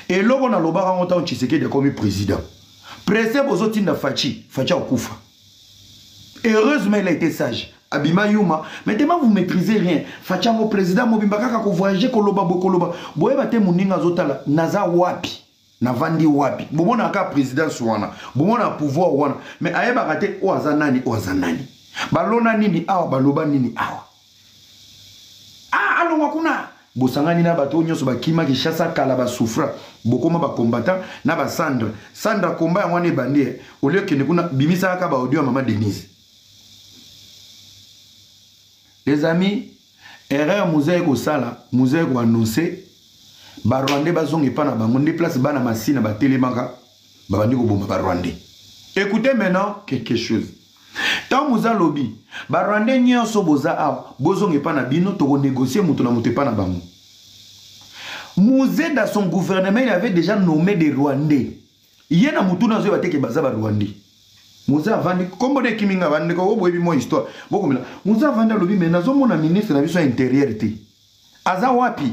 Et là, on a le bar en temps Tshisekedi comme président. Pressé Bozotinda Fachi Okufa. Heureusement, il a été sage. Abima Yuma. Maintenant, vous ne maîtrisez rien. Fachi mon président, Mobimbaka, quand vous voyagez, Koloba, Bokoloba. Boye bate Mouninga Zotala, Naza Wapi. Navandi Wapi. Bobo na ka président Swana. Bobo na pouvoir Wana. Mais Aye Barate, Oazanani, Oazanani. Balona Nini, Awa, Baloba Nini, Awa. Ah, allons, Wakuna. Bosangani na bato nyonso bakima ki chassa kala ba souffra bokoma ba combattant na ba Sandra komba ya mwana bandi au lieu que nekuna bimisa ka ba audio maman Denise. Les amis, erreur musée ko sala musée ko annoncer ba Rwandais bazongi pa na bango déplace bana masina ba telemaka ba bandi ko bomba ba Rwandais. Écoutez maintenant quelque chose. Tant muza lobby ba Rwandais nyonso boza a bozongi pa na bino to négocier muto na muto pa na bango. Musée dans son gouvernement il avait déjà nommé des Rwandais. Yena mutu na zo bateke baza ba Rwandais. Musée avandi kombo de kiminga bandi ko boyebi mo histoire. Boko mila Musée avandi lobby mais nazo mona ministre na biso intérieur te. Aza wapi?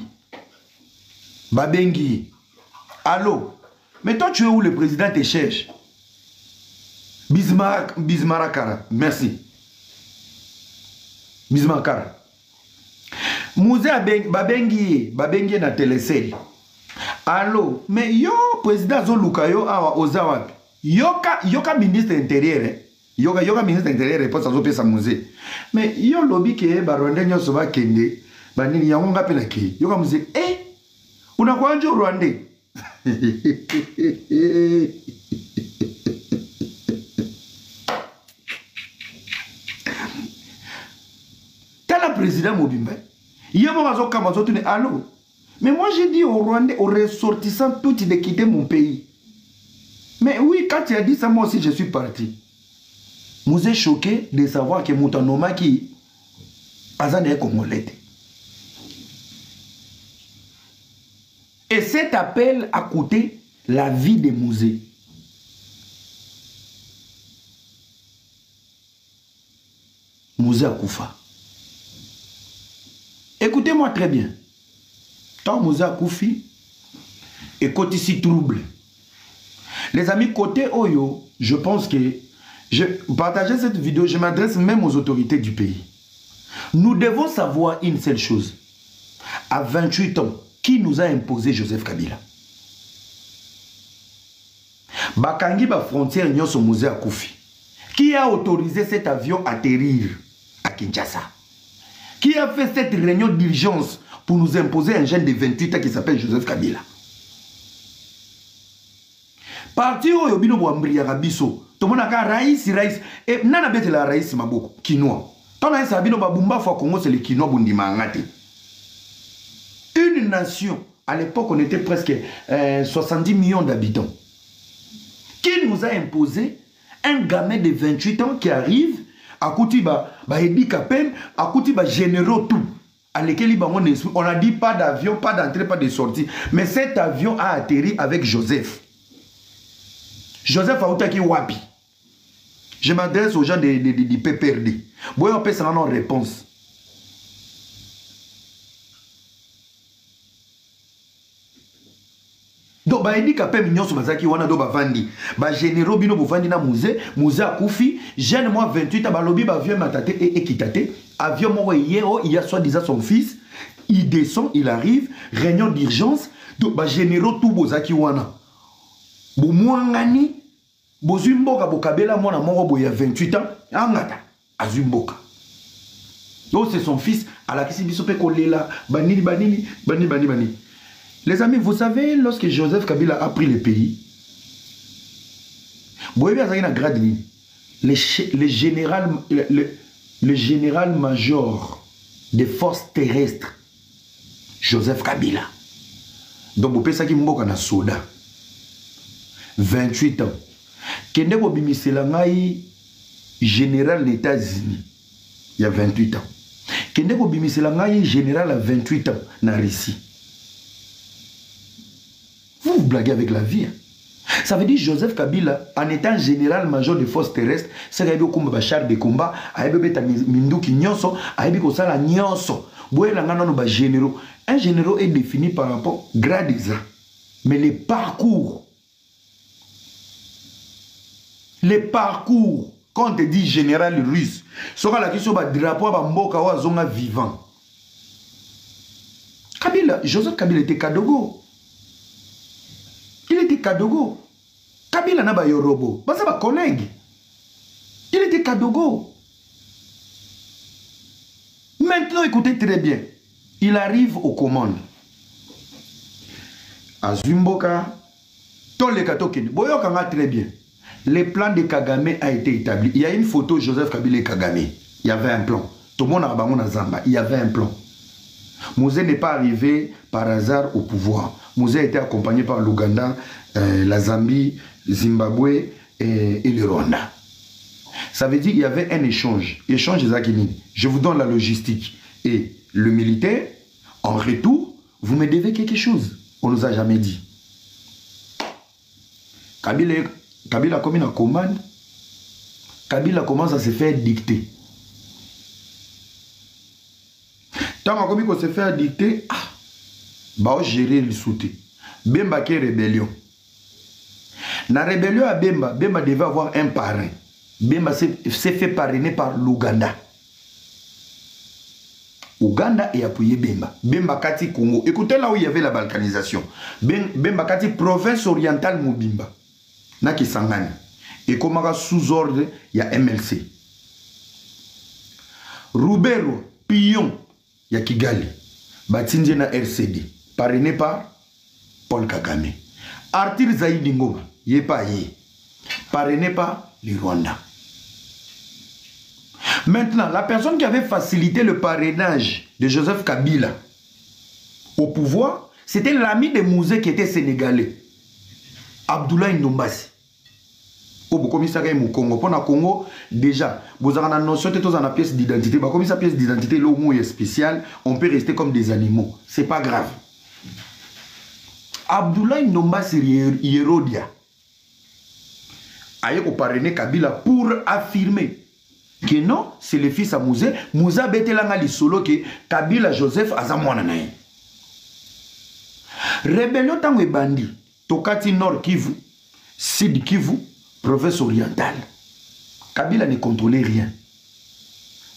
Babengi. Allô? Mais toi tu es où le président te cherche? Bismarakara, merci. Bismarakara. Musée Babengi na télésérie. Allô, mais yo président Zoluka yo awa ozawapi. Yoka ministre intérieur. Yoka ministre intérieur pour ça zo sa musée. Mais yo lobby ke ba Rwanda nyoso ba kende. Ba nini yango ngape na ke. Yoka musée unakuwa njo Rwandais. Président Mobimba. Allô? Mais moi j'ai dit aux Rwandais, aux ressortissants, tout de quitter mon pays. Mais oui, quand tu as dit ça, moi aussi je suis parti. Vous êtes choqué de savoir que Moutanoma qui Azan est congolais. Et cet appel a coûté la vie des musées. Musée à Koufa. Écoutez-moi très bien. Tant Moussa Koufi et côté si trouble. Les amis, côté Oyo, je pense que je partageais cette vidéo, je m'adresse même aux autorités du pays. Nous devons savoir une seule chose. À 28 ans, qui nous a imposé Joseph Kabila? Bakangi ba frontière nyonso Moussa Koufi. Qui a autorisé cet avion à atterrir à Kinshasa? Qui a fait cette réunion d'urgence pour nous imposer un jeune de 28 ans qui s'appelle Joseph Kabila? Parti au Yobino Boambria Rabiso, tout le monde a raïs, et nana bête la raïs maboko, quinoa. Ton a sabino babumba fois Congo, c'est le quinoa bundimangate. Une nation, à l'époque on était presque 70 millions d'habitants, qui nous a imposé un gamin de 28 ans qui arrive. À Koutiba, Ebi Kapem, à Koutiba généraux tout. À lesquels on a dit pas d'avion, pas d'entrée, pas de sortie. Mais cet avion a atterri avec Joseph. Joseph Aoutaki Wapi. Je m'adresse aux gens de PPRD. Bon, on peut s'en avoir réponse. Donc, Ebi Kapem, Mignon Soubazaki, Wana do Bavandi. Généraux Bino Bovandi na musée à Koufi, jeune moi 28 ans, Balobi, avion Matate et Kitate. Avion moi hier, il y a soi-disant son fils. Il descend, il arrive, réunion d'urgence. Donc, généraux tout Bozaki Wana. Boumouangani, Bozumboka, Bokabela, moi, moi, il y a 28 ans, Angata, Azumboka. Donc, c'est son fils, à la Kissi Bisope Kolela, Banini. Les amis, vous savez, lorsque Joseph Kabila a pris le pays, le général-major des forces terrestres, Joseph Kabila. Donc, vous pensez qu'il y a un soldat. 28 ans. Kende Bobimisselangaï, général des États-Unis, il y a 28 ans. Kende Bobimisselangaï, général à 28 ans, dans Russie. Vous blaguez avec la vie. Hein? Ça veut dire Joseph Kabila, en étant général-major des forces terrestres, c'est qu'il y a un char de combat, il y a un Minduki Nyonso, il y a un Nyonso. Un général est défini par rapport à grade. Mais les parcours, quand on te dit général russe, sera la question du drapeau à Mboka ou à Zonga vivant. Kabila, Joseph Kabila était Kadogo. Il était Kadogo. Kabila n'a pas Yorobo. C'est ma collègue. Il était Kadogo. Maintenant, écoutez très bien. Il arrive aux commandes. À Zumboka, Toleka Token. Boyokanga très bien. Le plan de Kagame a été établi. Il y a une photo de Joseph Kabila et Kagame. Il y avait un plan. Tout le monde a bango na Zamba. Il y avait un plan. Mouzé n'est pas arrivé par hasard au pouvoir. Mouzé a été accompagné par l'Ouganda, la Zambie, le Zimbabwe et le Rwanda. Ça veut dire qu'il y avait un échange. Échange des Akini. Je vous donne la logistique. Et le militaire, en retour, vous me devez quelque chose. On ne nous a jamais dit. Kabila a commis la commande. Kabila commence à se faire dicter. Tant qu'on se fait dicter, bah gérer le soutien. Bemba qui est rébellion. La rébellion à Bemba, Bemba devait avoir un parrain. Bemba s'est fait parrainer par l'Ouganda. Ouganda est appuyé Bemba. Bemba Kati Congo. Écoutez là où il y avait la balkanisation. Bemba Kati province orientale Mobimba. Naki Sangani. Et comme sous ordre, il y a MLC. Rubero, Pion, il y a Kigali. Batindje na RCD. Parrainé par Paul Kagame. Arthur Zaïdi Ngoma. Yé pas yé. Parrainé par le Rwanda. Maintenant, la personne qui avait facilité le parrainage de Joseph Kabila au pouvoir, c'était l'ami de Mouzé qui était sénégalais. Abdoulaye Ndombasi. Au commissaire au Congo. Pour le Congo, déjà, vous avez une notion de la pièce d'identité. Comme sa pièce d'identité, l'homme est spécial, on peut rester comme des animaux. C'est pas grave. Abdoulaye Ndombasi Yerodia a été parrainé Kabila pour affirmer que non, c'est le fils à Mouzé. Mouzé a bêté l'angali solo que Kabila Joseph a zamouananaï. Rébellion tango bandi. Tokati Nord Kivu, Sud Kivu, province orientale. Kabila ne contrôlait rien.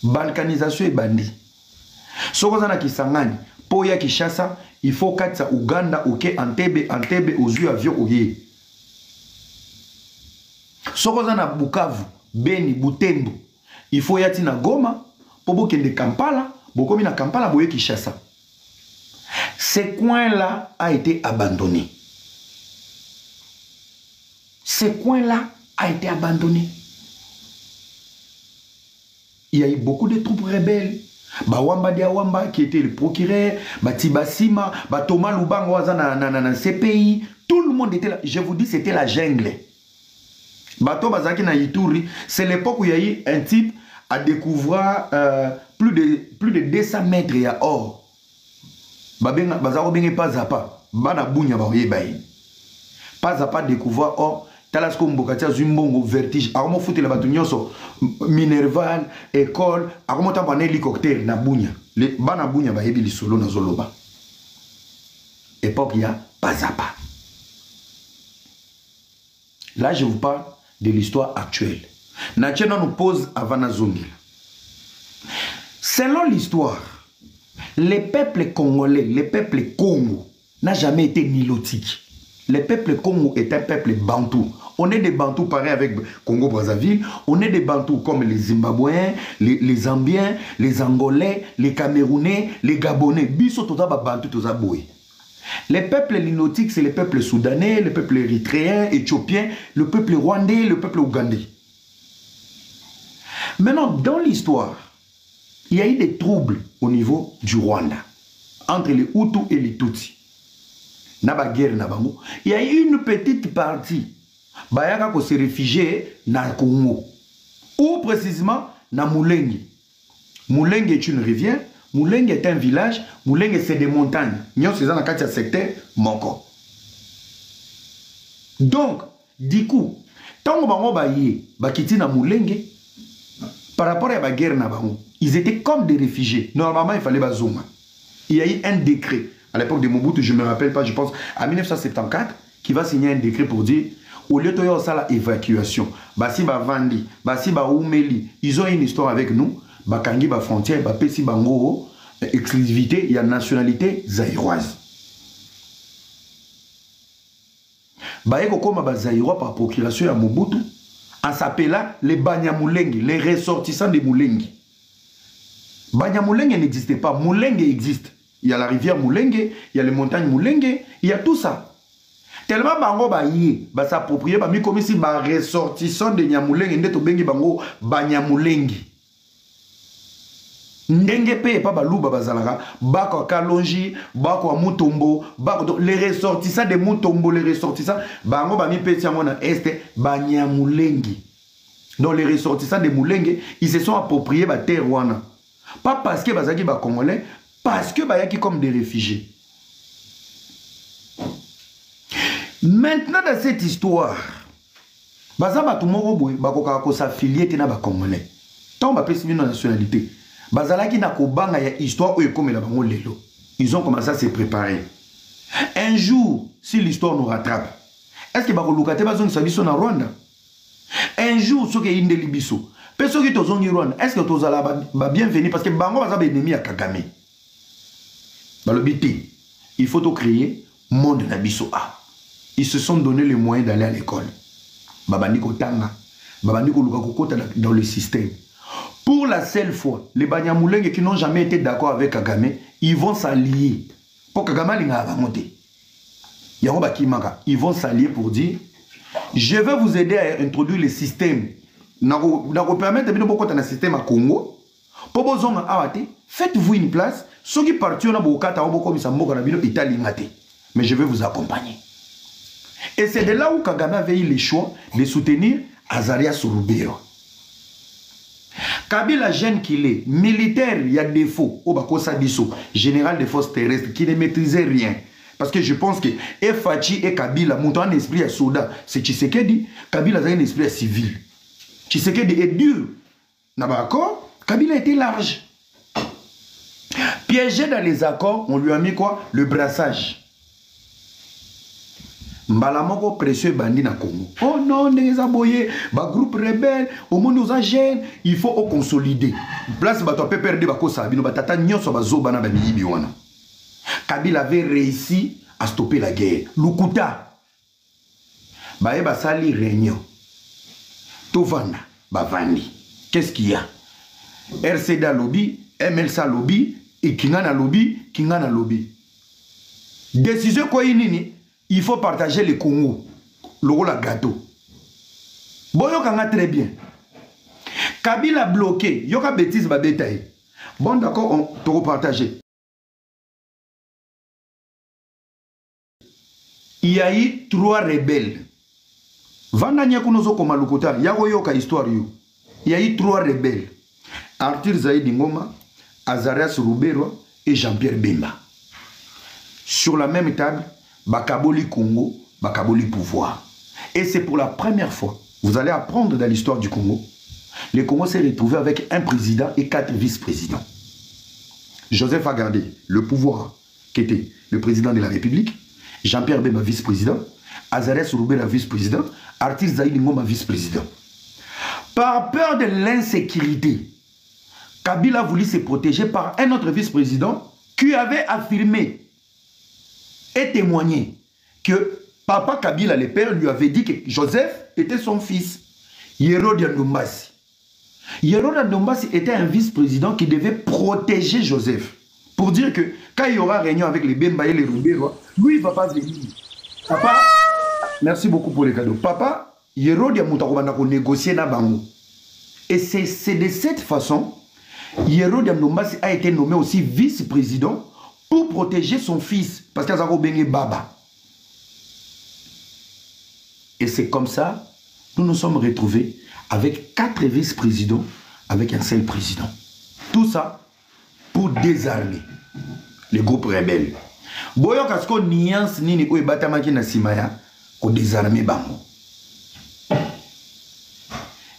Balkanisation et bandi. Sokozana Kisangani, Poya Kishasa, il faut katsa Uganda, ok, Entebbe, aux yeux avions, ok. Sokozana Bukavu, Beni, Butembo, il faut yati na Goma, Pobo Kende Kampala, Bokomi na Kampala, Boye Kishasa. Ce coin-là a été abandonné. Ce coin-là a été abandonné. Il y a eu beaucoup de troupes rebelles. Bawamba Diawamba qui était le procureur, Batibasima, Thomas Lubango dans ces pays. Tout le monde était là. Je vous dis, c'était la jungle. Bato Bazaki na Ituri, c'est l'époque où il y a eu un type à découvrir plus de 200 mètres à or. Bazaro benge pas à pas. Bana bunya ba yebaye. Pas à pas découvrir or. Talasco Mbokatia Zumbongo vertige. Aromo foutre la batunyoso Minerval école. Aromo tamba na hélicoptère na bunya. Le bana bunya ba yebi li solo na zoloba. Époque il y a pas à pas. Là je vous parle de l'histoire actuelle. Natchena nous pose avant Nazongila. Selon l'histoire, les peuples congolais, les peuples Congo, n'a jamais été nilotique. Le peuple Congo est un peuple bantou. On est des bantous pareils avec Congo-Brazzaville. On est des bantous comme les Zimbabwéens, les Zambiens, les Angolais, les Camerounais, les Gabonais. Biso toza ba bantou toza boué. Les peuples nilotiques, c'est les peuples soudanais, les peuples érythréens, éthiopiens, le peuple rwandais, le peuple ougandais. Maintenant, dans l'histoire, il y a eu des troubles au niveau du Rwanda, entre les Hutus et les Tutsis. Il y a eu une petite partie Bayaka qui s'est réfugié dans le Congo, ou précisément dans Moulengue. Moulengue est une rivière, Moulengue est un village, Moulengue c'est des montagnes. Nous sommes dans le secteur Moko. Donc, du coup, tant que na Moulengue, par rapport à la guerre, ils étaient comme des réfugiés. Normalement, il fallait bazonga. Il y a eu un décret à l'époque de Mobutu, je ne me rappelle pas, je pense, en 1974, qui va signer un décret pour dire, au lieu de faire la évacuation, basi ba vandi, basi ba oumeli, ils ont une histoire avec nous, bakangi ba frontière, ba pesi bango, exclusivité, il y a nationalité zaïroise. Baeko koma ba zaïrois par procuration à Mobutu, en s'appelant les Banyamulenge, les ressortissants de Mulenge. Banyamulenge n'existait pas, Mulenge existe. Il y a la rivière Mulenge, il y a les montagnes Mulenge, il y a tout ça. Tellement bango ba yé, ba s'approprier, ba mi comme si ba ressortissant de Nyamulenge, ndeto bengi bango Banyamulenge. Ndenge pe pa baluba bazalaka, bako kalonji, bako mutombo, bako les ressortissants de mutombo, les ressortissants, bango ba mi peti amona este Banyamulenge. Donc les ressortissants de Mulenge, ils se sont appropriés ba terre wana. Pas parce que bazaki ba congolais, parce que bayaki comme des réfugiés. Maintenant dans cette histoire, bazaba tumoko boy bakoka ko s'affilier na ba congolais. Tant ba pesi bino nationalité. Bazalaki na kobanga ya histoire oyo comme la bango lelo. Ils ont commencé à se préparer. Un jour, si l'histoire nous rattrape, est-ce que bakolukate bazongi sabiso na Rwanda? Un jour, ce qui est indeli biso. Parce que tozongi Rwanda, est-ce que tozala ba bienvenue parce que bango bazaba ennemi à Kagame. Balobiti, il faut tout créer monde na biso a. Ils se sont donné les moyens d'aller à l'école. Babandi kotanga, babandi koluka kokota dans le système. Pour la seule fois, les Banyamulenge qui n'ont jamais été d'accord avec Kagame, ils vont s'allier. Pour Kagame, ils vont s'allier pour dire, je vais vous aider à introduire le système. Vous permettre de beaucoup dans le système à Congo. Pour vous faites-vous une place. Ceux qui partent, mais je vais vous accompagner. Et c'est de là où Kagame avait eu le choix de soutenir Azaria Surubero. Kabila, jeune qu'il est, militaire, il y a des défauts. Obako Sabiso, général des forces terrestres, qui ne maîtrisait rien. Parce que je pense que Fachi et Kabila, montant un esprit à soldat, c'est Tshisekedi, Kabila a un esprit à civil. Tshisekedi est dur. N'a pas d'accord? Kabila était large. Piégé dans les accords, on lui a mis quoi? Le brassage. Mbalamoko précieux bandi na Congo. Oh non, les aboyés, ba groupe rebelle, au monde nous agène, il faut consolider. Place ba to perdre ba ko sabino ba tata nyoso ba zo bana ba miyibi wana. Kabila avait réussi à stopper la guerre. Lukuta. Ba eba sali réunion. Tovanda ba vandi. Qu'est-ce qu'il y a? RCD lobby, MLSA lobby, et Kingana lobby, Kingana lobby. Décision quoi nini? Il faut partager le Congo. Le rôle à gâteau. Bon, y'a très bien. Kabila bloqué. Y'a bêtise ba détail. Bon, d'accord, on te repartager. Il y a eu 3 rebelles. Vandanya kunozo koma lukota. Y'a yoka histoire yo. Il y a eu 3 rebelles. Arthur Zaïdi Ngoma, Azaria Surubero et Jean-Pierre Bemba. Sur la même table, Bakaboli Congo, Bakaboli pouvoir. Et c'est pour la première fois, vous allez apprendre dans l'histoire du Congo, le Congo s'est retrouvé avec un président et 4 vice-présidents. Joseph a gardé le pouvoir, qui était le président de la République, Jean-Pierre Bemba vice-président, Azaria Surubero vice-président, Arthur Zaïdi Ngoma vice-président. Par peur de l'insécurité, Kabila a voulu se protéger par un autre vice-président qui avait affirmé et témoigné que papa Kabila, le père, lui avait dit que Joseph était son fils. Yérodi Ndombasi. Yérodi Ndombasi était un vice-président qui devait protéger Joseph. Pour dire que quand il y aura réunion avec les Bemba et les Rubero, lui, il ne va pas venir. Papa, merci beaucoup pour les cadeaux. Papa, Yérodi Ndombasi négocier na bango. Et c'est de cette façon, Yérodi Ndombasi a été nommé aussi vice-président pour protéger son fils, parce qu'il a Bengue Baba. Et c'est comme ça, nous nous sommes retrouvés avec 4 vice-présidents, avec un seul président. Tout ça pour désarmer les groupes rebelles. Boyo kasko nuance nini ko batamaki na simaya ko désarmer bango.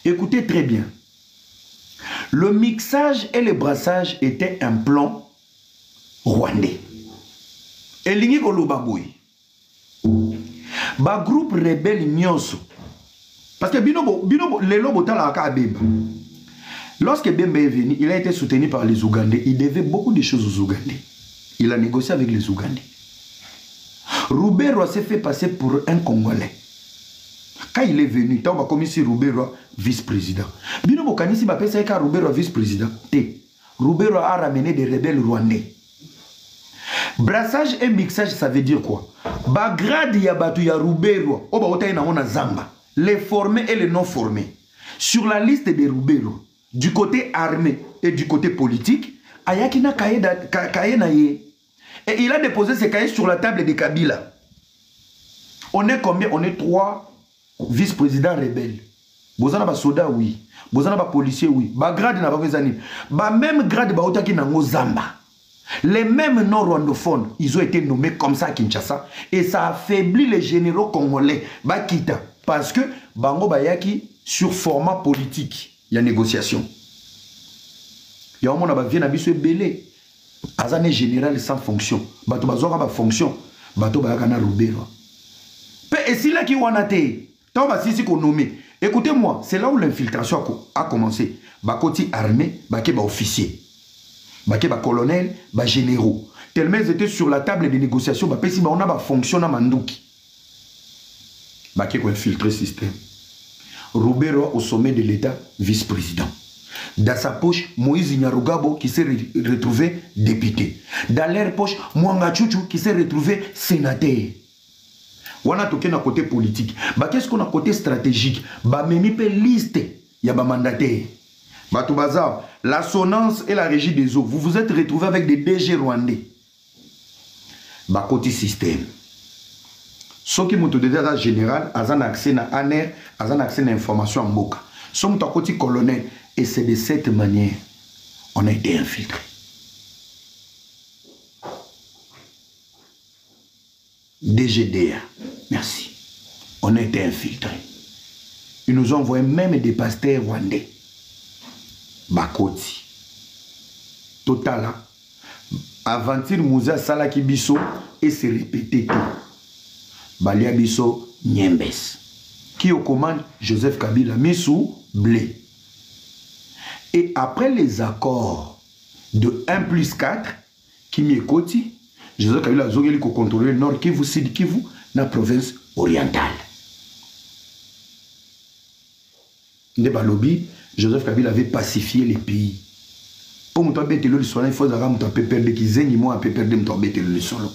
Écoutez très bien. Le mixage et le brassage étaient un plan rwandais. elingi koloba boy ba groupe rebelle nyonso parce que bino lelo botala ka Bemba. Lorsque Bemba est venu, il a été soutenu par les Ougandais. Il devait beaucoup de choses aux Ougandais. Il a négocié avec les Ougandais. Roubero s'est fait passer pour un Congolais. Quand il est venu, il a commis sur Roubero vice-président. Bino Bokani si bapé ça Roubero vice-président. Roubero a ramené des rebelles rwandais. Brassage et mixage, ça veut dire quoi? Bagrad Yabatu ya Roubero, Oba Ota na Zamba, les formés et les non formés. Sur la liste des Roubero, du côté armé et du côté politique, Ayakina Kaye Naye. Et il a déposé ses cahiers sur la table de Kabila. On est combien? On est 3 vice-présidents rebelles. Bozana ba soda, oui. Bozana ba policier, oui. Ba grade na ba vezani. Ba même grade ba otaki na Zamba. Les mêmes non-rwandophones, ils ont été nommés comme ça à Kinshasa. Et ça affaiblit les généraux congolais. Ba kita. Parce que Bango Bayaki, sur format politique, il y a négociation. Il y a un monde qui a belé. Azane général sans fonction. Bato bazora ba fonction. Bato bayakana Roubero. Et si là qui wanate, tant ba sisi ko nommé. Écoutez-moi, c'est là où l'infiltration a commencé. Bakoti armé, baké ba officier. Baké ba colonel, ba généraux. Tellement ils étaient sur la table de négociation, ba pesi ba on a ba fonction na manduki. Baké ko infiltrer système. Roubero au sommet de l'État, vice-président. Dans sa poche, Moïse Nyarugabo qui s'est retrouvé député. Dans leur poche, Mwanga Chuchu qui s'est retrouvé sénateur. On a toqué dans côté politique. Bah, qu'est-ce qu'on a côté stratégique? Bah, même une liste, il y a un mandataire. Bah, tout bazar, l'assonance et la régie des eaux. Vous vous êtes retrouvés avec des DG rwandais. Bah, côté système. Ce qui m'a dit à général, à un accès à ANER, à un accès à l'information en Moka. Ce qui m'a dit colonel. Et c'est de cette manière on a été infiltré. DGDA, merci. On a été infiltré. Ils nous ont envoyé même des pasteurs rwandais. Bakoti. Total. Aventure Moussa Salaki Bisso et se répéter tout. Balia Bisso Niembes. Qui au commande Joseph Kabila Missou Blé. Et après les accords de 1+4, qui m'y écoute, Joseph Kabila a contrôlé le nord Kivu, Sud Kivu, dans la province orientale. Ndebalobi, Joseph Kabila avait pacifié les pays. Pour me bêter le sol, il faut perdre le sol.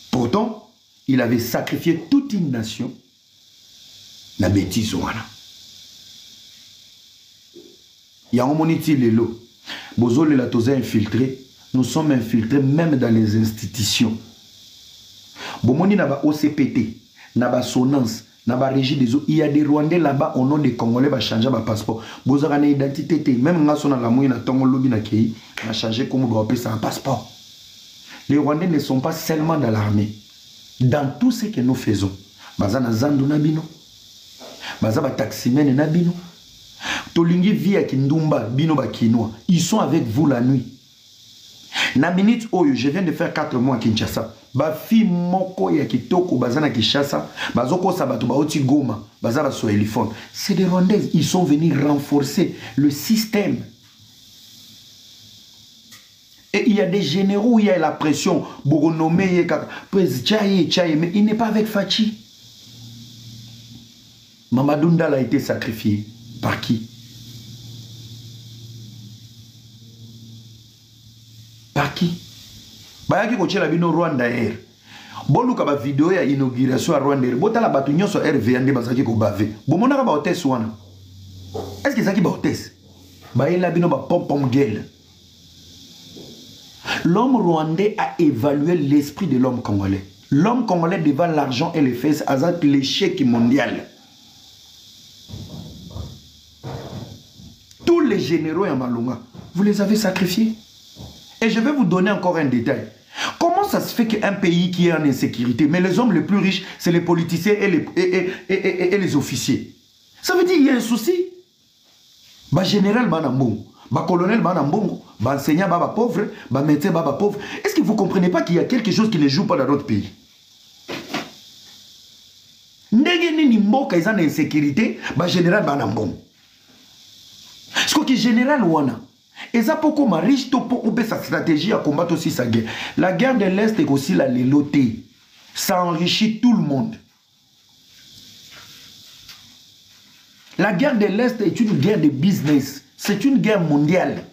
Pourtant, il avait sacrifié toute une nation. La bêtise, voilà. Il y a un moniti lelo. Bozole la toza infiltré. Nous sommes infiltrés même dans les institutions. Bomoni naba OCPT, naba Sonance, naba Régie des eaux. Il y a des Rwandais là-bas au nom des Congolais va changer ma passeport. Bozara na identité même nga sona la moyenne na tongo lobi na kei na changer comme doit appeler ça un passeport. Les Rwandais ne sont pas seulement dans l'armée. Dans tout ce que nous faisons. Bazana zandu nabino. Bazaba taximene nabino. Tolingi via Kindumba, Bino Bakinois. Ils sont avec vous la nuit. Na minute oyo, je viens de faire 4 mois à Kinshasa. Ba fi moko ya kitoko bazana Kinshasa, bazoko sabato baoti Goma, bazaba so éléphone. C'est des Rwandais, ils sont venus renforcer le système. Et il y a des généraux où il y a la pression, Boronomé, mais il n'est pas avec Fachi. Mamadou Ndala a été sacrifié. Par qui? Par qui? Bayaki koche la bino Rwanda Air. Boluka ba vidéo ya inauguration à Rwanda Air. Botala batu nyonso RVND bazaki ko bave. Bomona ba hôtesse wana. Est-ce que zaki ba hôtesse? Bayela bino ba pom pom gueule. L'homme rwandais a évalué l'esprit de l'homme congolais. L'homme congolais devant l'argent et les fesses a l'échec mondial. Tous les généraux à Malunga, vous les avez sacrifiés. Et je vais vous donner encore un détail. Comment ça se fait qu'un pays qui est en insécurité, mais les hommes les plus riches, c'est les politiciens et les officiers? Ça veut dire qu'il y a un souci. Bah, général Manamou, Ba colonel ba mbongo, ba enseignant ba pauvre, ba médecin ba pauvre. Est-ce que vous ne comprenez pas qu'il y a quelque chose qui ne joue pas dans notre pays? Ndenge nini mboka eza na insécurité, ba général ba mbongo. Ce que général wana eza poko ma riche to po obe sa stratégie à combattre aussi sa guerre. La guerre de l'Est est aussi la léloté. Ça enrichit tout le monde. La guerre de l'Est est une guerre de business. C'est une guerre mondiale.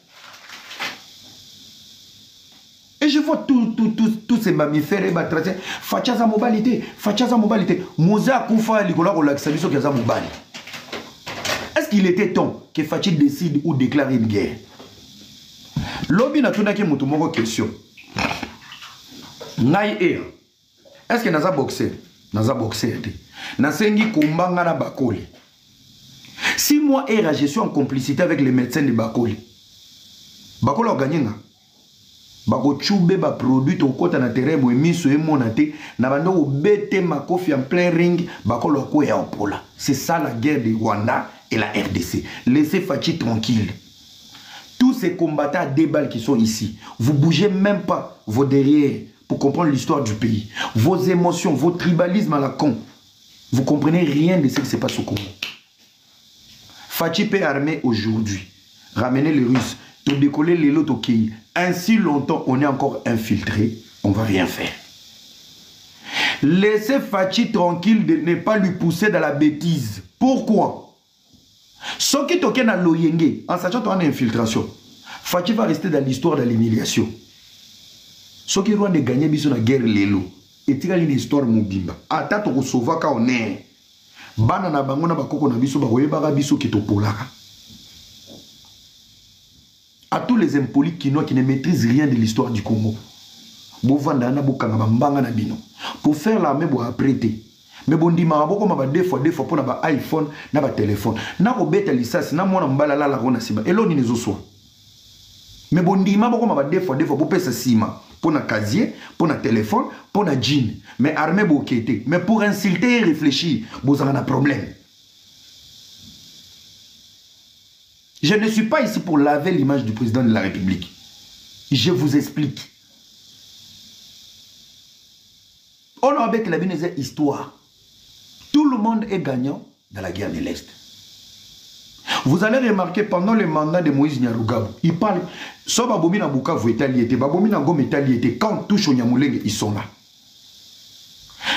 Et je vois tous ces mammifères et batracés. Fachaza mobilité. Fachaza mobilité. Mouza Koufa Likola Relaxabiso Kaza Mobali. Est-ce qu'il était temps que Fachi décide ou déclare une guerre? Lobby n'a tout qu'à moutoumoko question. Nai Air. Est-ce que Naza boxé? Naza boxé. Nasengi Kumbanga na Bakoli. Si moi et je suis en complicité avec les médecins de Bakoli, Bakoli a gagné. Bako choube ba produit au côté na terrain bo miso e monate na bando obete makofi en plein ring Bakoli ko ya opola. C'est ça la guerre de Rwanda et la RDC. Laissez Fachi tranquille. Tous ces combattants à deux balles qui sont ici, vous bougez même pas vos derrière pour comprendre l'histoire du pays. Vos émotions, vos tribalismes à la con. Vous comprenez rien de ce qui se passe au Congo. Fachi peut armer aujourd'hui, ramener les Russes, tout décoller les lots au Kenya. Ainsi longtemps, on est encore infiltré, on ne va rien faire. Laissez Fachi tranquille de ne pas lui pousser dans la bêtise. Pourquoi? Ce qui toque dans l'Oyenge, en sachant qu'on a une infiltration, Fachi va rester dans l'histoire de l'humiliation. Ce qui va gagner sur la guerre, l'élo, et il y a une histoire mobimba. Attends, on sauve quand on est. Bana na bango na bakoko na biso bakoyebaka biso kitopolaka. À tous les impolis qui ne maîtrisent rien de l'histoire du Congo. Bovanda na bokanga bambanga na bino. Pour faire l'armée bo apprêter. Mais bon di maraboko ma ba deux fois pour na ba iPhone na ba téléphone. Na ko beta lisasi na mwana mbala la rona siba. Eloni nizo so. Mais bon di maraboko ma ba deux fois pour pesa sima. Pour na casier, pour na téléphone, pour na jean. Mais armée bokete. Mais pour insulter et réfléchir, vous avez un problème. Je ne suis pas ici pour laver l'image du président de la République. Je vous explique. On a avec la histoire. Tout le monde est gagnant dans la guerre de l'Est. Vous allez remarquer pendant le mandat de Moïse Nyarugabo, il parle. So babomi na Bukavu Italiété, babomi na Goma Italiété, quand on touche au Nyamulenge, ils sont là.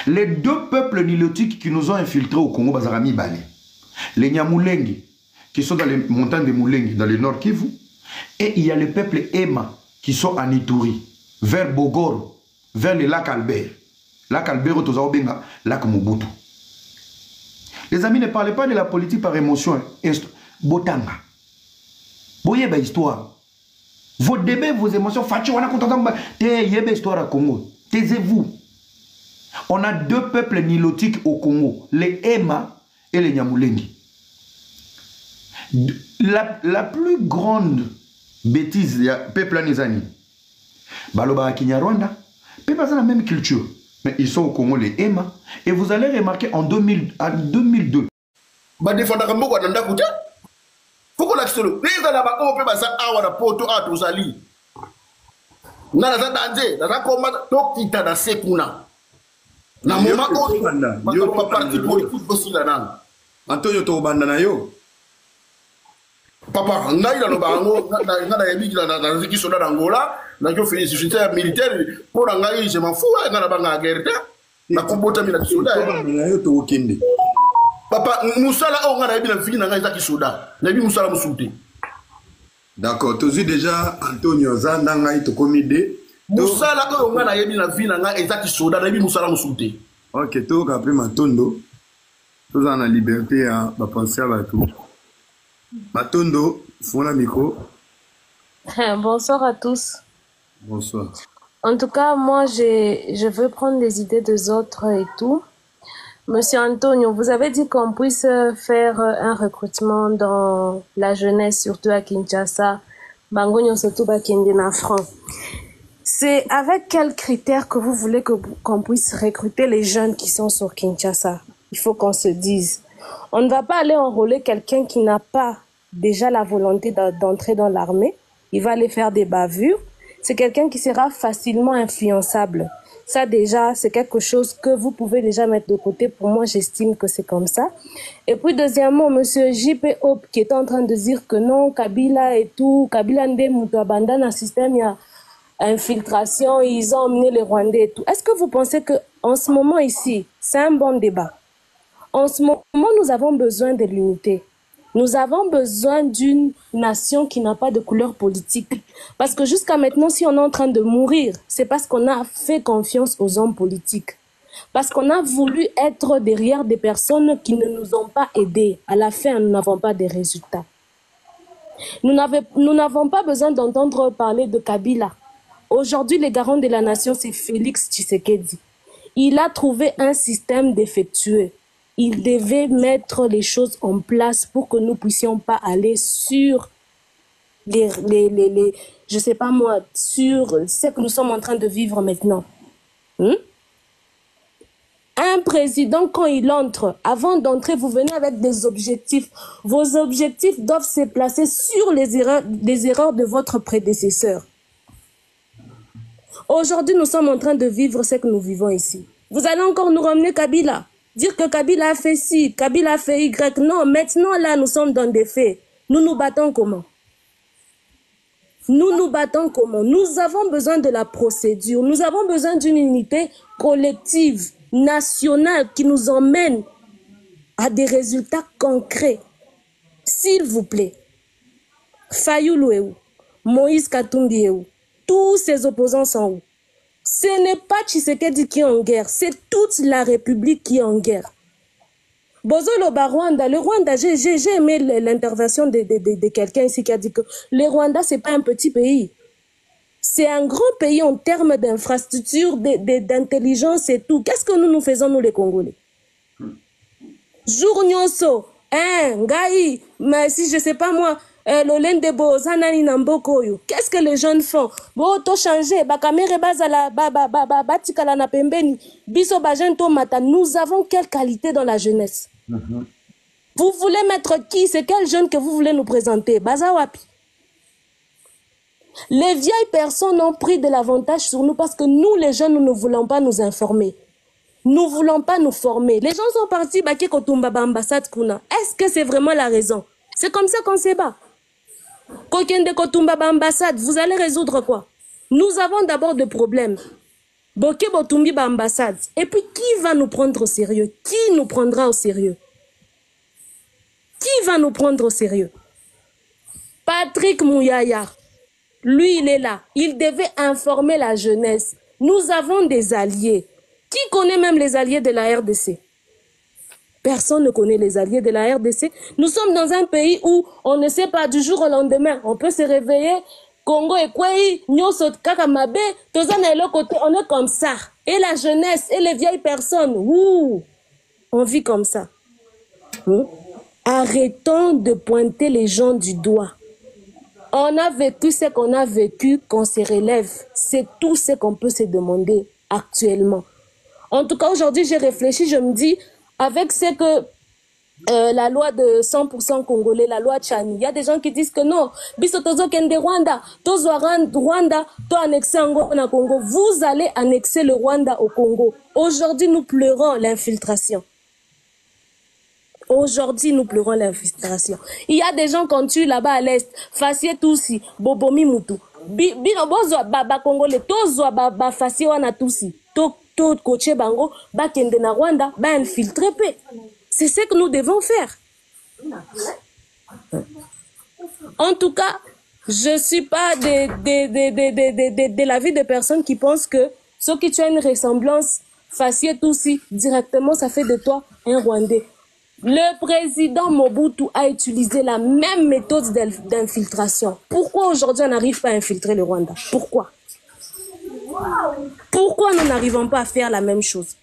Les deux peuples nilotiques qui nous ont infiltrés au Congo, Bazarami Bale. Les Nyamulenge, qui sont dans les montagnes de Moulengue, dans le nord Kivu. Et il y a le peuple Ema, qui sont en Ituri, vers Bogoro, vers le lac Albert. Lac Albert, Tozaobenga, lac Mobutu. Les amis, ne parlez pas de la politique par émotion. Botanga. Boyez ba histoire. Vos débats, vos émotions, yebe histoire à Congo. Taisez-vous. On a deux peuples nilotiques au Congo, les Ema et les Nyamulengi. La plus grande bêtise du peuple nizani, Baloba Kinyarwanda, peuple a la même culture. Mais ils sont au Congo, les Ema. Et vous allez remarquer en 2002. Ba défendre comme beaucoup dans Dakoutia. Faut qu'on l'accélère. Les gens là-bas, on peut passer à la poto à tous ali. Na za danger, na za combat tokita na sekuna. Na moment où yo parti politique aussi là nan. Antonio to banda na yo. Papa, ngai na bango na yebi na ziki soda d'Angola, na yo fait unité militaire pour ngai je m'en fous na banga guerre. Na kombota mi na soda. Na yo to okende. Papa, Moussala, on a bien fini dans les soda. Nabi Moussala Moussouté. D'accord, tu as déjà Antonio Zandanga to comité. Moussala, on a bien fini dans les soda. Nabi Moussala Moussouté. Ok, tu as pris Matondo. Tu as la liberté à penser à tout. Matondo, font la micro. Bonsoir à tous. Bonsoir. En tout cas, moi, je veux prendre les idées des autres et tout. Monsieur Antonio, vous avez dit qu'on puisse faire un recrutement dans la jeunesse, surtout à Kinshasa, Bangonyo surtout à Franc. C'est avec quels critères que vous voulez qu'on puisse recruter les jeunes qui sont sur Kinshasa? Il faut qu'on se dise. On ne va pas aller enrôler quelqu'un qui n'a pas déjà la volonté d'entrer dans l'armée, il va aller faire des bavures. C'est quelqu'un qui sera facilement influençable. Ça déjà, c'est quelque chose que vous pouvez déjà mettre de côté. Pour moi, j'estime que c'est comme ça. Et puis deuxièmement, monsieur J.P. Hope qui est en train de dire que non, Kabila et tout, Kabila Ndé Moutou abandonne un système, il y a infiltration, ils ont emmené les Rwandais et tout. Est-ce que vous pensez que en ce moment ici, c'est un bon débat? En ce moment, nous avons besoin de l'unité. Nous avons besoin d'une nation qui n'a pas de couleur politique. Parce que jusqu'à maintenant, si on est en train de mourir, c'est parce qu'on a fait confiance aux hommes politiques. Parce qu'on a voulu être derrière des personnes qui ne nous ont pas aidés. À la fin, nous n'avons pas de résultats. Nous n'avons pas besoin d'entendre parler de Kabila. Aujourd'hui, le garant de la nation, c'est Félix Tshisekedi. Il a trouvé un système défectueux. Il devait mettre les choses en place pour que nous puissions pas aller sur je sais pas moi, sur ce que nous sommes en train de vivre maintenant. Un président, quand il entre, avant d'entrer, vous venez avec des objectifs. Vos objectifs doivent se placer sur les erreurs de votre prédécesseur. Aujourd'hui, nous sommes en train de vivre ce que nous vivons ici. Vous allez encore nous ramener Kabila. Dire que Kabila a fait ci, Kabila a fait Y. Non, maintenant là, nous sommes dans des faits. Nous nous battons comment? Nous nous battons comment? Nous avons besoin de la procédure. Nous avons besoin d'une unité collective, nationale, qui nous emmène à des résultats concrets. S'il vous plaît, Fayulu est où? Moïse Katumbi est où? Tous ces opposants sont où? Ce n'est pas Tshisekedi qui est en guerre, c'est toute la République qui est en guerre. Bozo Loba Rwanda, le Rwanda, j'ai aimé l'intervention de quelqu'un ici qui a dit que le Rwanda, c'est pas un petit pays. C'est un grand pays en termes d'infrastructures, d'intelligence et tout. Qu'est-ce que nous faisons, nous les Congolais? Jour Nyonso, Ngai, mais si je sais pas moi, Lolendebo, Zanani Nambokoyo. Qu'est-ce que les jeunes font? Bon, to changer, bakamere bazala, batikala na pembeni, biso bajento mata. Nous avons quelle qualité dans la jeunesse? Vous voulez mettre qui? C'est quel jeune que vous voulez nous présenter? Bazawapi. Les vieilles personnes ont pris de l'avantage sur nous parce que nous, les jeunes, nous ne voulons pas nous informer. Nous ne voulons pas nous former. Les gens sont partis, Baki Kotumba Ambassade Kuna. Est-ce que c'est vraiment la raison? C'est comme ça qu'on se bat. Kokende Kotumba Ambassade, vous allez résoudre quoi? Nous avons d'abord des problèmes. Boké Botumbi Ambassade. Et puis, qui va nous prendre au sérieux? Qui nous prendra au sérieux? Qui va nous prendre au sérieux? Patrick Mouyaya. Lui, il est là. Il devait informer la jeunesse. Nous avons des alliés. Qui connaît même les alliés de la RDC? Personne ne connaît les alliés de la RDC. Nous sommes dans un pays où on ne sait pas du jour au lendemain. On peut se réveiller. Congo et Kwei, Nyosot, Kakamabe, on est comme ça. Et la jeunesse et les vieilles personnes, on vit comme ça. Arrêtons de pointer les gens du doigt. On a vécu ce qu'on a vécu, qu'on se relève. C'est tout ce qu'on peut se demander actuellement. En tout cas, aujourd'hui, j'ai réfléchi, je me dis, avec ce que la loi de 100% congolais, la loi Tchani, il y a des gens qui disent que non, biso tozo kende Rwanda, tozo Rwanda, to annexer Ango na Congo. Vous allez annexer le Rwanda au Congo. Aujourd'hui, nous pleurons l'infiltration. Aujourd'hui, nous pleurons l'infiltration. Il y a des gens qu'on tue là-bas à l'est. Fassier Toussi, Bobomi Moutou. Bino bozo ba Congolais, tozo ba fassier wana Toussi. To coaché bango, ba kende na Rwanda, ba infiltrer pe. C'est ce que nous devons faire. En tout cas, je suis pas de l'avis des personnes qui pensent que ceux qui ont une ressemblance faciée Toussi, directement, ça fait de toi un Rwandais. Le président Mobutu a utilisé la même méthode d'infiltration. Pourquoi aujourd'hui on n'arrive pas à infiltrer le Rwanda? Pourquoi? Pourquoi nous n'arrivons pas à faire la même chose?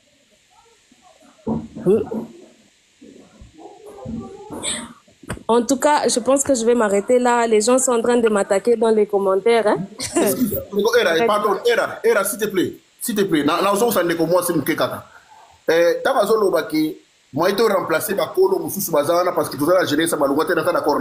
En tout cas, je pense que je vais m'arrêter là. Les gens sont en train de m'attaquer dans les commentaires. Hein? Pardon, Era, s'il te plaît. S'il te plaît. Moi, je suis remplacé par Kolo Moussous Bazana parce que tout ça, la jeunesse, je suis d'accord.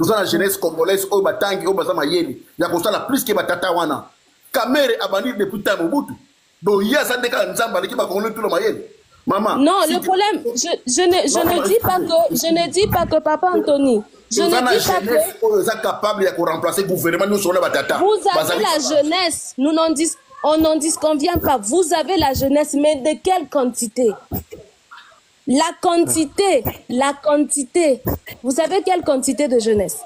toza la jeunesse congolaise oyo batangi oyo baza mayele ya kosala plus ke batata wana Kamere abandi depuis ta Mobutu donc ya ça ndeka nzamba leki bakongole tout le mayele maman non le problème je ne dis pas que papa Anthony je ne dis pas que vous êtes capable de remplacer le gouvernement nous sur les batata vous avez la jeunesse on n'en disconvient pas vous avez la jeunesse mais de quelle quantité? La quantité, vous savez quelle quantité de jeunesse?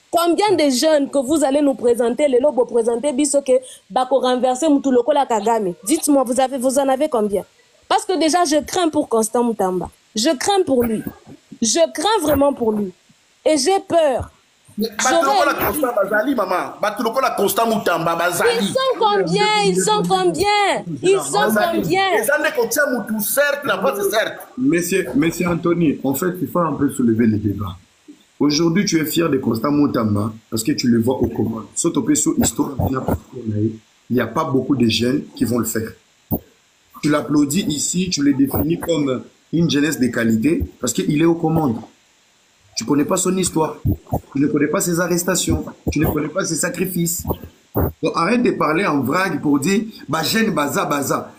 Combien de jeunes que vous allez nous présenter, les lobos présenter, bisoke, bako renverser Moutuloko la Kagame? Dites-moi, vous en avez combien? Parce que déjà, je crains pour Constant Moutamba. Je crains pour lui. Je crains vraiment pour lui. Et j'ai peur. Ils sont combien? Monsieur Anthony, en fait, il faut un peu soulever le débat. Aujourd'hui, tu es fier de Constant Moutamba parce que tu le vois aux commandes. Sauf que sur l'histoire, il n'y a pas beaucoup de jeunes qui vont le faire. Tu l'applaudis ici, tu le définis comme une jeunesse de qualité parce qu'il est aux commandes. Tu ne connais pas son histoire, tu ne connais pas ses arrestations, tu ne connais pas ses sacrifices. Donc, arrête de parler en vrague pour dire bah jeune baza.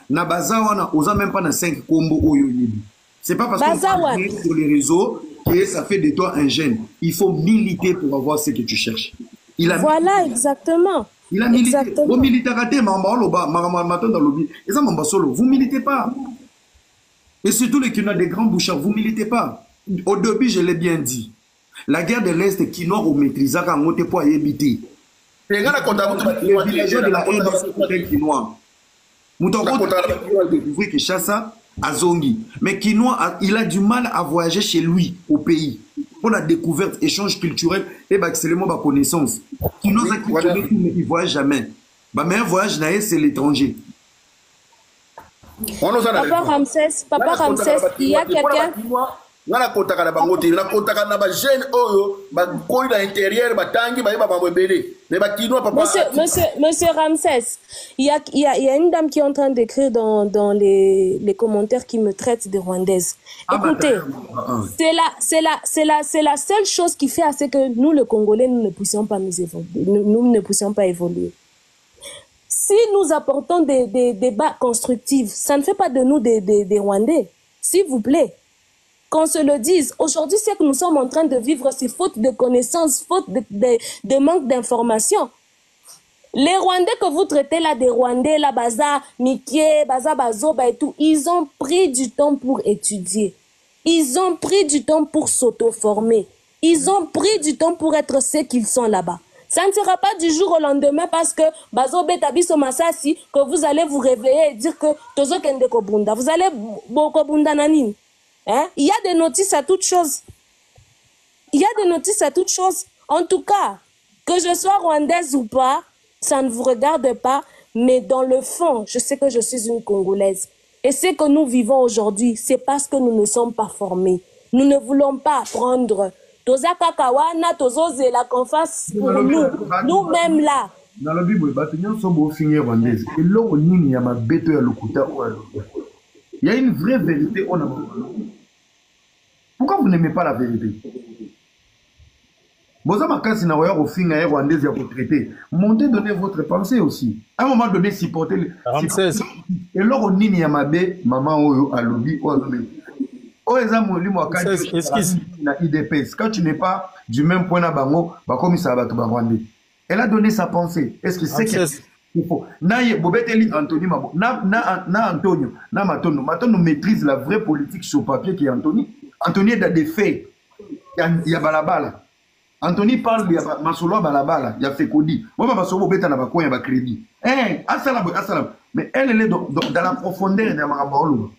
Na baza wana osa même pas dans 5 combos oyoyebi. C'est pas parce qu'on parle sur les réseaux que ça fait de toi un jeune. Il faut militer pour avoir ce que tu cherches. Voilà, exactement. Il a milité. Vous militez raté, vous militez pas. Et surtout les qui ont des grands bouchards, vous militez pas. Au début, je l'ai bien dit. La guerre de l'Est qui n'a pas maîtrisé quand on était pour y habiter. Les villageois de la RDC sont Kinois. Moutoko découvrir que Chassa a Zongi. Mais Kinois, il a du mal à voyager chez lui, au pays. Pour la découverte, échange culturel et accélérer ma connaissance. Kinois, il ne voyage jamais. Mais un voyage, c'est l'étranger. Papa Ramsès, il y a quelqu'un. Ngana kotaka na bangote na kotaka na ba jeune oyo ba koi na intérieur batangi ba yeba bamwe belé mais ba kinwa papa monsieur Ramsès il y a une dame qui est en train d'écrire dans les commentaires qui me traite de rwandaise. Écoutez, c'est la seule chose qui fait à ce que nous les Congolais nous ne puissions pas évoluer. Si nous apportons des débats constructifs, ça ne fait pas de nous des Rwandais, s'il vous plaît. Qu'on se le dise. Aujourd'hui, c'est que nous sommes en train de vivre ces fautes de connaissances, fautes de manque d'informations. Les Rwandais que vous traitez là, des Rwandais, la Baza, Mikie, Baza, Bazoba et tout, ils ont pris du temps pour étudier. Ils ont pris du temps pour s'auto-former. Ils ont pris du temps pour être ce qu'ils sont là-bas. Ça ne sera pas du jour au lendemain parce que Bazo Betabiso Masasi, que vous allez vous réveiller et dire que Tozo Kende Kobunda. Vous allez Boko Bunda Nanine. Hein? Il y a des notices à toutes choses. En tout cas, que je sois rwandaise ou pas, ça ne vous regarde pas. Mais dans le fond, je sais que je suis une Congolaise. Et ce que nous vivons aujourd'hui, c'est parce que nous ne sommes pas formés. Nous ne voulons pas apprendre. Tozaka Kawana, Tozoze, la confiance pour nous. Nous-mêmes là. Dans la Bible, il y a une vraie vérité. Pourquoi vous n'aimez pas la vérité? Montez, donnez votre pensée aussi. À un moment donné, supportez le. Et là, on n'y a ma bé, maman, à lobby, quand tu n'es pas du même point à Bango, comme ça va te Rwandais. Elle a donné sa pensée. Est-ce que c'est qu'il faut? Anthony, Antonio, Matondo maîtrise la vraie politique sur papier qui est Anthony. Anthony a des faits. Il y a Balabala. Anthony parle de Masolo Balabala. Il y a Fekodi. Moi, Masolo Beta n'a pas quoi, il y a crédit. Mais elle est dans la profondeur de Marabaolo.